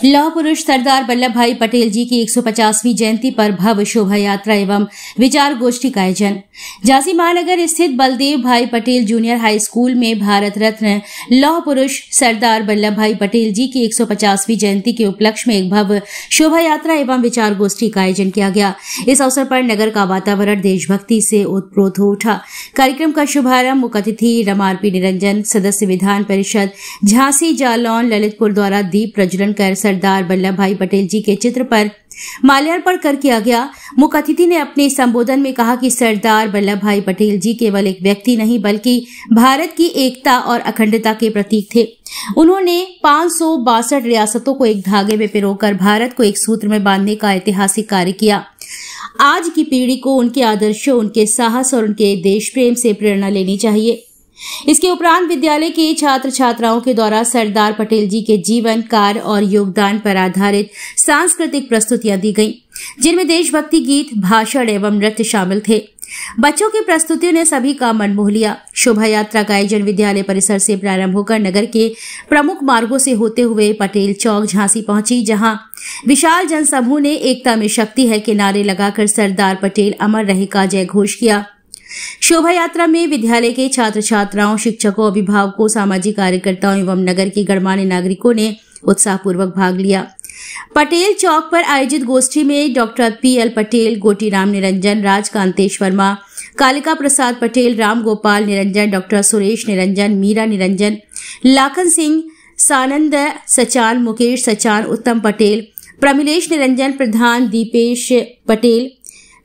लौह पुरुष सरदार वल्लभ भाई पटेल जी की 150वीं जयंती पर भव्य शोभा यात्रा एवं विचार गोष्ठी का आयोजन। झांसी महानगर स्थित बलदेव भाई पटेल जूनियर हाई स्कूल में भारत रत्न लौह पुरुष सरदार वल्लभ भाई पटेल जी की 150वीं जयंती के उपलक्ष्य में एक भव्य शोभा यात्रा एवं विचार गोष्ठी का आयोजन किया गया। इस अवसर पर नगर का वातावरण देशभक्ति से ओतप्रोत हो उठा। कार्यक्रम का शुभारंभ मुख्य अतिथि रमारपी निरंजन, सदस्य विधान परिषद झांसी जालौन ललितपुर द्वारा दीप प्रज्वलन कर सरदार वल्लभ भाई पटेल जी के चित्र पर माल्यार्पण कर किया गया। मुख्य अतिथि ने अपने संबोधन में कहा कि सरदार वल्लभ भाई पटेल जी केवल एक व्यक्ति नहीं बल्कि भारत की एकता और अखंडता के प्रतीक थे। उन्होंने 562 रियासतों को एक धागे में पिरोकर भारत को एक सूत्र में बांधने का ऐतिहासिक कार्य किया। आज की पीढ़ी को उनके आदर्शों, उनके साहस और उनके देश प्रेम से प्रेरणा लेनी चाहिए। इसके उपरांत विद्यालय के छात्र छात्राओं के द्वारा सरदार पटेल जी के जीवन, कार्य और योगदान पर आधारित सांस्कृतिक प्रस्तुतियां दी गईं, जिनमें देशभक्ति गीत, भाषण एवं नृत्य शामिल थे। बच्चों की प्रस्तुतियों ने सभी का मन मोह लिया। शोभा यात्रा का आयोजन विद्यालय परिसर से प्रारंभ होकर नगर के प्रमुख मार्गों से होते हुए पटेल चौक झांसी पहुंची, जहां विशाल जनसमूह ने एकता में शक्ति है के नारे लगाकर सरदार पटेल अमर रहे का जय घोष किया। शोभा यात्रा में विद्यालय के छात्र छात्राओं, शिक्षकों, अभिभावकों, सामाजिक कार्यकर्ताओं एवं नगर के गणमान्य नागरिकों ने उत्साहपूर्वक भाग लिया। पटेल चौक पर आयोजित गोष्ठी में डॉक्टर पीएल पटेल, गोटीराम निरंजन, राजकांतेश वर्मा, कालिका प्रसाद पटेल, राम गोपाल निरंजन, डॉक्टर सुरेश निरंजन, मीरा निरंजन, लाखन सिंह, सानंद सचान, मुकेश सचान, उत्तम पटेल, प्रमिलेश निरंजन प्रधान, दीपेश पटेल,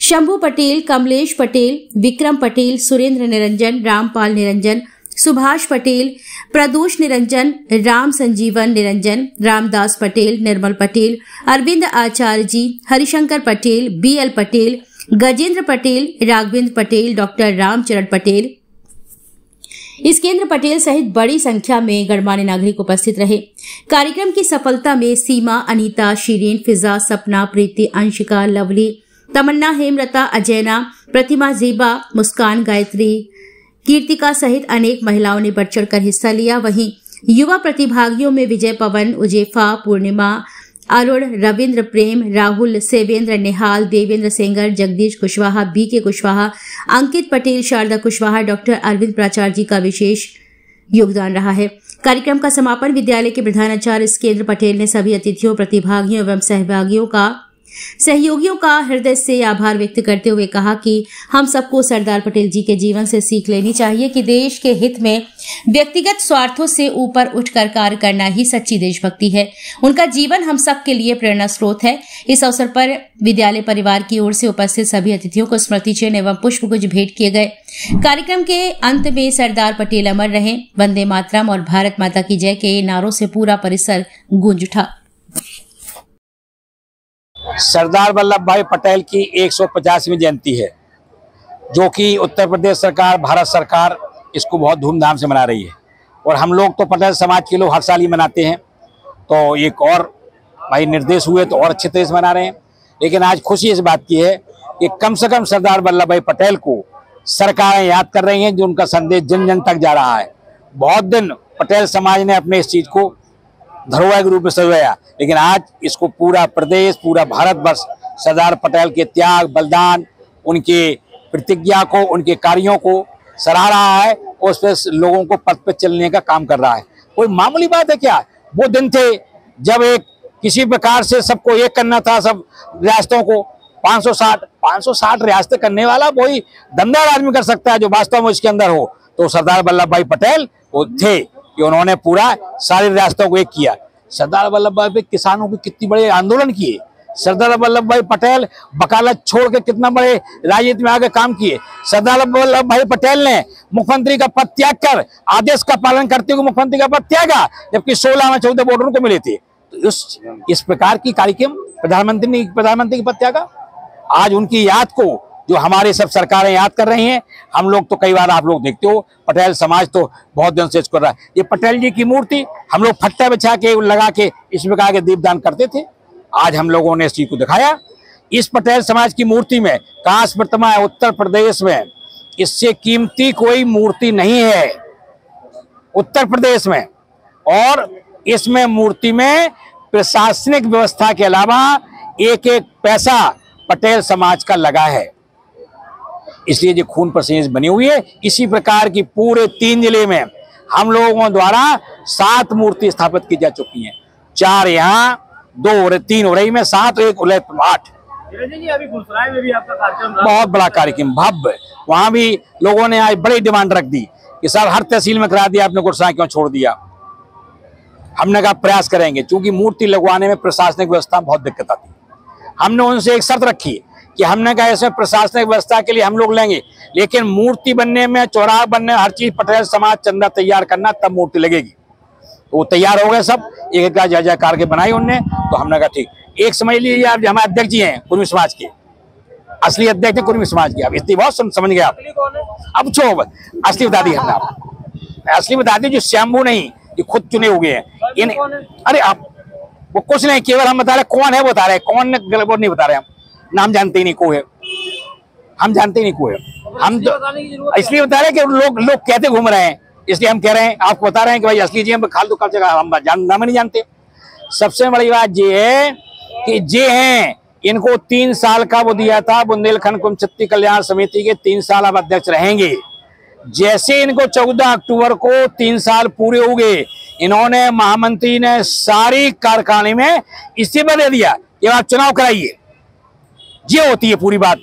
शंभू पटेल, कमलेश पटेल, विक्रम पटेल, सुरेंद्र निरंजन, रामपाल निरंजन, सुभाष पटेल, प्रदोष निरंजन, राम संजीवन निरंजन, रामदास पटेल, निर्मल पटेल, अरविंद आचार्य जी, हरिशंकर पटेल, बीएल पटेल, गजेंद्र पटेल, राघवेंद्र पटेल, डॉक्टर रामचरण पटेल, इसकेंद्र पटेल सहित बड़ी संख्या में गणमान्य नागरिक उपस्थित रहे। कार्यक्रम की सफलता में सीमा, अनीता, शीरीन, फिजा, सपना, प्रीति, अंशिका, लवली, तमन्ना, हेमलता, अजैना, प्रतिमा, ज़ेबा, मुस्कान, गायत्री, कीर्तिका सहित अनेक महिलाओं ने बढ़ चढ़कर हिस्सा लिया। वहीं युवा प्रतिभागियों में विजय, पवन, उजेफा, पूर्णिमा, अरुण, रविंद्र, प्रेम, राहुल, सेवेंद्र, निहाल, देवेंद्र सेंगर, जगदीश कुशवाहा, बीके कुशवाहा, अंकित पटेल, शारदा कुशवाहा, डॉक्टर अरविंद प्राचार्य जी का विशेष योगदान रहा है। कार्यक्रम का समापन विद्यालय के प्रधानाचार्य इसकेंद्र पटेल ने सभी अतिथियों, प्रतिभागियों एवं सहयोगियों का हृदय से आभार व्यक्त करते हुए कहा कि हम सबको सरदार पटेल जी के जीवन से सीख लेनी चाहिए कि देश के हित में व्यक्तिगत स्वार्थों से ऊपर उठकर कार्य करना ही सच्ची देशभक्ति है। उनका जीवन हम सब के लिए प्रेरणा स्रोत है। इस अवसर पर विद्यालय परिवार की ओर से उपस्थित सभी अतिथियों को स्मृति चिन्ह एवं पुष्पगुच्छ भेंट किए गए। कार्यक्रम के अंत में सरदार पटेल अमर रहे, वंदे मातरम और भारत माता की जय के नारों से पूरा परिसर गूंज उठा। सरदार वल्लभ भाई पटेल की 150वीं जयंती है, जो कि उत्तर प्रदेश सरकार, भारत सरकार इसको बहुत धूमधाम से मना रही है। और हम लोग तो पटेल समाज के लोग हर साल ही मनाते हैं, तो एक और भाई निर्देश हुए तो और अच्छे तरह से मना रहे हैं। लेकिन आज खुशी इस बात की है कि कम से कम सरदार वल्लभ भाई पटेल को सरकारें याद कर रही हैं, जो उनका संदेश जन जन तक जा रहा है। बहुत दिन पटेल समाज ने अपने इस चीज़ को धरोहर के रूप में सजाया, लेकिन आज इसको पूरा प्रदेश, पूरा भारतवर्ष सरदार पटेल के त्याग, बलिदान, उनके प्रतिज्ञा को, उनके कार्यों को सराह रहा है और उस पर लोगों को पथ पे चलने का काम कर रहा है। कोई मामूली बात है क्या? वो दिन थे जब एक किसी प्रकार से सबको एक करना था, सब रियासतों को 560 रियासतें करने वाला वही दमदार आदमी कर सकता है जो वास्तव में इसके अंदर हो। तो सरदार वल्लभ भाई पटेल वो थे कि उन्होंने पूरा सारी रियासतों को एक किया। सरदार वल्लभ भाई किसानों के कितने बड़े आंदोलन किए। सरदार वल्लभ भाई पटेल वकालत छोड़ के कितना बड़े राजनीति में आगे काम किए। सरदार वल्लभ भाई पटेल ने मुख्यमंत्री का पद त्याग कर आदेश का पालन करते हुए मुख्यमंत्री का पद त्यागा, जबकि 16 में 14 वोट उनको मिले थे। तो इस प्रकार की कार्यक्रम प्रधानमंत्री के पद त्यागा। आज उनकी याद को जो हमारे सब सरकारें याद कर रही हैं, हम लोग तो कई बार आप लोग देखते हो, पटेल समाज तो बहुत दिन से इसको कर रहा है। ये पटेल जी की मूर्ति हम लोग फट्टा बिछा के लगा के इस प्रकार के दीपदान करते थे। आज हम लोगों ने इस चीज को दिखाया। इस पटेल समाज की मूर्ति में कांस्य प्रतिमा है उत्तर प्रदेश में, इससे कीमती कोई मूर्ति नहीं है उत्तर प्रदेश में। और इसमें मूर्ति में प्रशासनिक व्यवस्था के अलावा एक एक पैसा पटेल समाज का लगा है, इसलिए ये खून पसीने से बनी हुई है। इसी प्रकार की पूरे 3 जिले में हम लोगों द्वारा 7 मूर्ति स्थापित की जा चुकी हैं। 4 यहाँ, 2 3 उरई में, 7 एक उदयपुर में, 8। अभी गुलसराय में भी आपका कार्यक्रम बहुत बड़ा कार्यक्रम भव्य, वहां भी लोगों ने आज बड़ी डिमांड रख दी कि सर हर तहसील में करा दिया, आपने गुलसराय क्यों छोड़ दिया। हमने कहा प्रयास करेंगे, क्योंकि मूर्ति लगवाने में प्रशासनिक व्यवस्था बहुत दिक्कत आती है। हमने उनसे एक शर्त रखी कि हमने कहा इसमें प्रशासनिक व्यवस्था के लिए हम लोग लेंगे, लेकिन मूर्ति बनने में, चौराहा बनने में, हर चीज पटेल समाज चंदा तैयार करना, तब मूर्ति लगेगी। तो वो तैयार हो गए सब, एक एक जय जयकार के बनाई उनने। तो हमने कहा ठीक। एक समझ लीजिए आप, हमारे अध्यक्ष जी हैं कुर्मी समाज के, असली अध्यक्ष है कुर्मी समाज के। आप इतनी बहुत समझ गए आप। अब छोड़ो, असली बता दी हमने, आप असली बता दी, जो शंभू नहीं, ये खुद चुने हुए हैं इन। अरे आप वो कुछ नहीं, केवल हम बता रहे कौन है, वो बता रहे, कौन वो नहीं बता रहे। हम नाम जानते ही नहीं को है, हम जानते ही नहीं को है। हम तो इसलिए बता रहे कि लोग कहते घूम रहे हैं, इसलिए हम कह रहे हैं, आपको बता रहे हैं कि भाई असली जी हम खालतू कब जगह हम नाम नहीं जानते। सबसे बड़ी बात ये है कि जे हैं, इनको 3 साल का वो दिया था, बुंदेलखंड कुमचत्ती कल्याण समिति के 3 साल अब अध्यक्ष रहेंगे। जैसे इनको 14 अक्टूबर को 3 साल पूरे हो गए, इन्होंने महामंत्री ने सारी कार्यकारिणी में इस्तीफा दे दिया कि आप चुनाव कराइए। ये होती है पूरी बात,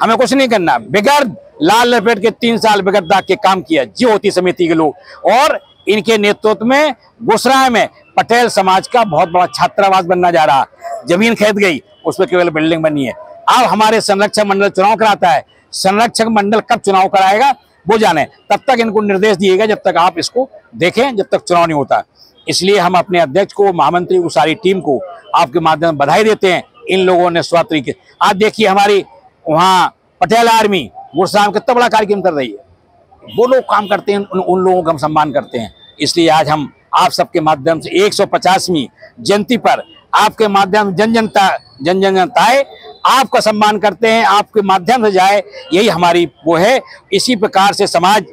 हमें कुछ नहीं करना, बगैर लाल लपेट के 3 साल बगैर दाग के काम किया। ये होती समिति के लोग, और इनके नेतृत्व में गुसराय में पटेल समाज का बहुत बड़ा छात्रावास बनना जा रहा। जमीन खरीद गई, उसमें केवल बिल्डिंग बनी है। अब हमारे संरक्षक मंडल चुनाव कराता है, संरक्षक मंडल कब चुनाव कराएगा वो जाने, तब तक इनको निर्देश दिएगा, जब तक आप इसको देखें, जब तक चुनाव नहीं होता। इसलिए हम अपने अध्यक्ष को, महामंत्री को, सारी टीम को आपके माध्यम से बधाई देते हैं। इन लोगों ने स्वास्थ्य तरीके, आज देखिए हमारी वहाँ पटेल आर्मी गुरसाम कितना बड़ा कार्यक्रम कर रही है। वो लोग काम करते हैं, उन लोगों का हम सम्मान करते हैं। इसलिए आज हम आप सबके माध्यम से 150वीं जयंती पर आपके माध्यम जन जनताएं आपका सम्मान करते हैं, आपके माध्यम से जाए, यही हमारी वो है। इसी प्रकार से समाज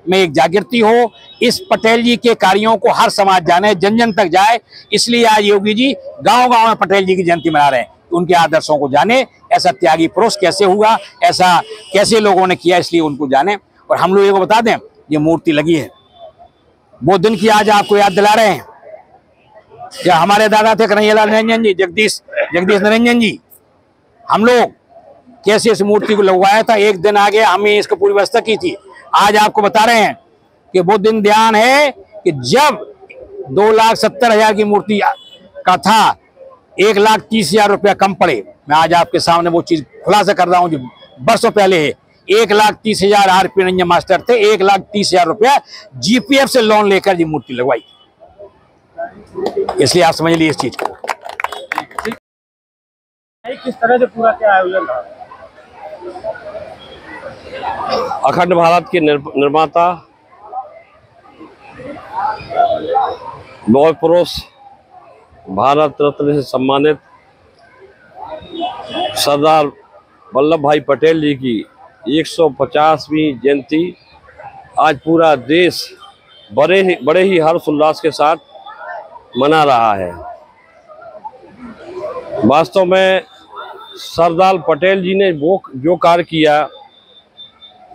में एक जागृति हो, इस पटेल जी के कार्यों को हर समाज जाने, जन जन तक जाए। इसलिए आज योगी जी गांव-गांव में पटेल जी की जयंती मना रहे हैं, उनके आदर्शों को जाने, ऐसा त्यागी पुरुष कैसे हुआ, ऐसा कैसे लोगों ने किया, इसलिए उनको जाने। और हम लोग ये बता दें, ये मूर्ति लगी है, वो दिन की आज आपको याद दिला रहे हैं। क्या हमारे दादा थे कन्हैयालाल निरंजन जी, जगदीश निरंजन जी, हम लोग कैसे इस मूर्ति को लगवाया था। एक दिन आगे हमें इसकी पूरी व्यवस्था की थी। आज आपको बता रहे हैं कि वो दिन ध्यान है कि जब 2,70,000 की मूर्ति का था, 1,30,000 रुपया कम पड़े। मैं आज आपके सामने वो चीज खुलासा कर रहा हूँ जो बरसों पहले है। 1,30,000 आर.पी. निरंजन मास्टर थे, 1,30,000 रुपया GPF से लोन लेकर ये मूर्ति लगवाई। इसलिए आप समझ लीजिए इस चीज को। किस तरह से पूरा क्या आयोजन था? अखंड भारत के निर्माता, लौह पुरुष, भारत रत्न से सम्मानित सरदार वल्लभ भाई पटेल जी की 150वीं जयंती आज पूरा देश बड़े ही हर्ष उल्लास के साथ मना रहा है। वास्तव में सरदार पटेल जी ने वो जो कार्य किया,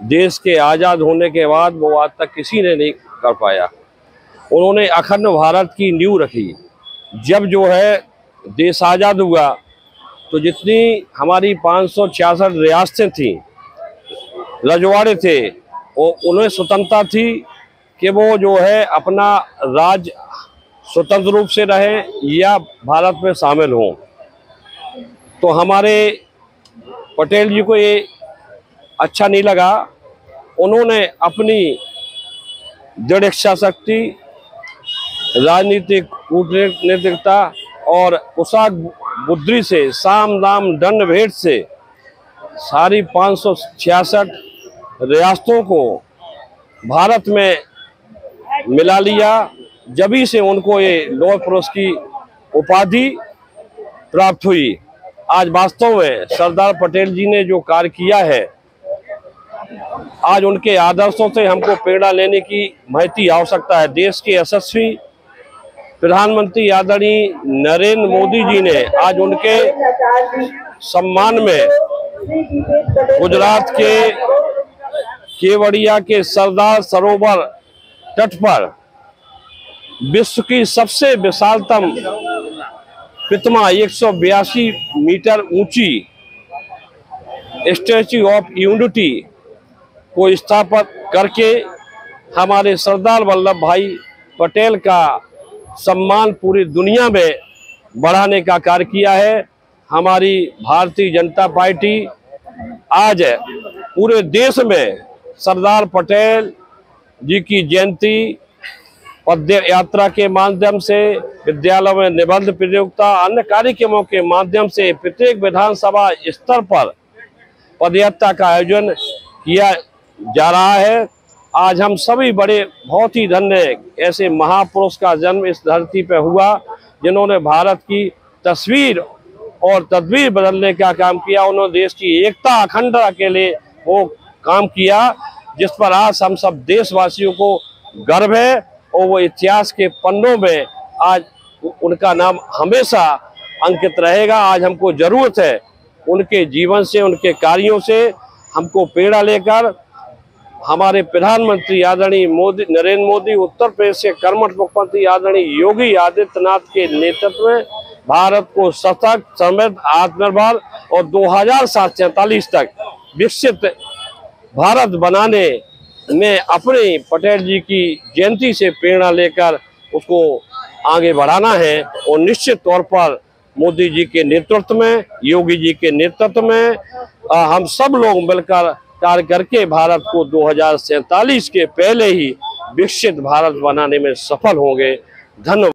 देश के आज़ाद होने के बाद वो आज तक किसी ने नहीं कर पाया। उन्होंने अखंड भारत की नींव रखी। जब जो है देश आज़ाद हुआ तो जितनी हमारी 566 रियासतें थीं, रजवाड़े थे, वो उन्हें स्वतंत्रता थी कि वो जो है अपना राज स्वतंत्र रूप से रहे या भारत में शामिल हों। तो हमारे पटेल जी को ये अच्छा नहीं लगा। उन्होंने अपनी दृढ़ इच्छा शक्ति, राजनीतिक कूटनीतिकता और कुशाग्र बुद्धि से, साम दाम दंड भेद से सारी 566 रियासतों को भारत में मिला लिया। जभी से उनको ये लौह पुरुष की उपाधि प्राप्त हुई। आज वास्तव में सरदार पटेल जी ने जो कार्य किया है, आज उनके आदर्शों से हमको प्रेरणा लेने की महती आवश्यकता है। देश के यशस्वी प्रधानमंत्री आदरणीय नरेंद्र मोदी जी ने आज उनके सम्मान में गुजरात के केवड़िया के सरदार सरोवर तट पर विश्व की सबसे विशालतम प्रतिमा 182 मीटर ऊंची स्टैच्यू ऑफ यूनिटी को स्थापित करके हमारे सरदार वल्लभ भाई पटेल का सम्मान पूरी दुनिया में बढ़ाने का कार्य किया है। हमारी भारतीय जनता पार्टी आज पूरे देश में सरदार पटेल जी की जयंती पद यात्रा के माध्यम से, विद्यालयों में निबंध प्रतियोगिता, अन्य कार्यक्रमों के माध्यम से प्रत्येक विधानसभा स्तर पर पदयात्रा का आयोजन किया जा रहा है। आज हम सभी बड़े बहुत ही धन्य, ऐसे महापुरुष का जन्म इस धरती पर हुआ जिन्होंने भारत की तस्वीर और तदबीर बदलने का काम किया। उन्होंने देश की एकता अखंडता के लिए वो काम किया जिस पर आज हम सब देशवासियों को गर्व है और वो इतिहास के पन्नों में आज उनका नाम हमेशा अंकित रहेगा। आज हमको जरूरत है उनके जीवन से, उनके कार्यों से हमको प्रेरणा लेकर हमारे प्रधानमंत्री आदरणीय नरेंद्र मोदी, उत्तर प्रदेश के कर्मठ मुख्यमंत्री आदरणीय योगी आदित्यनाथ के नेतृत्व में भारत को सशक्त, समृद्ध, आत्मनिर्भर और 2047 तक विकसित भारत बनाने में अपने पटेल जी की जयंती से प्रेरणा लेकर उसको आगे बढ़ाना है। और निश्चित तौर पर मोदी जी के नेतृत्व में, योगी जी के नेतृत्व में हम सब लोग मिलकर कार्य करके भारत को 2047 के पहले ही विकसित भारत बनाने में सफल होंगे। धन्यवाद।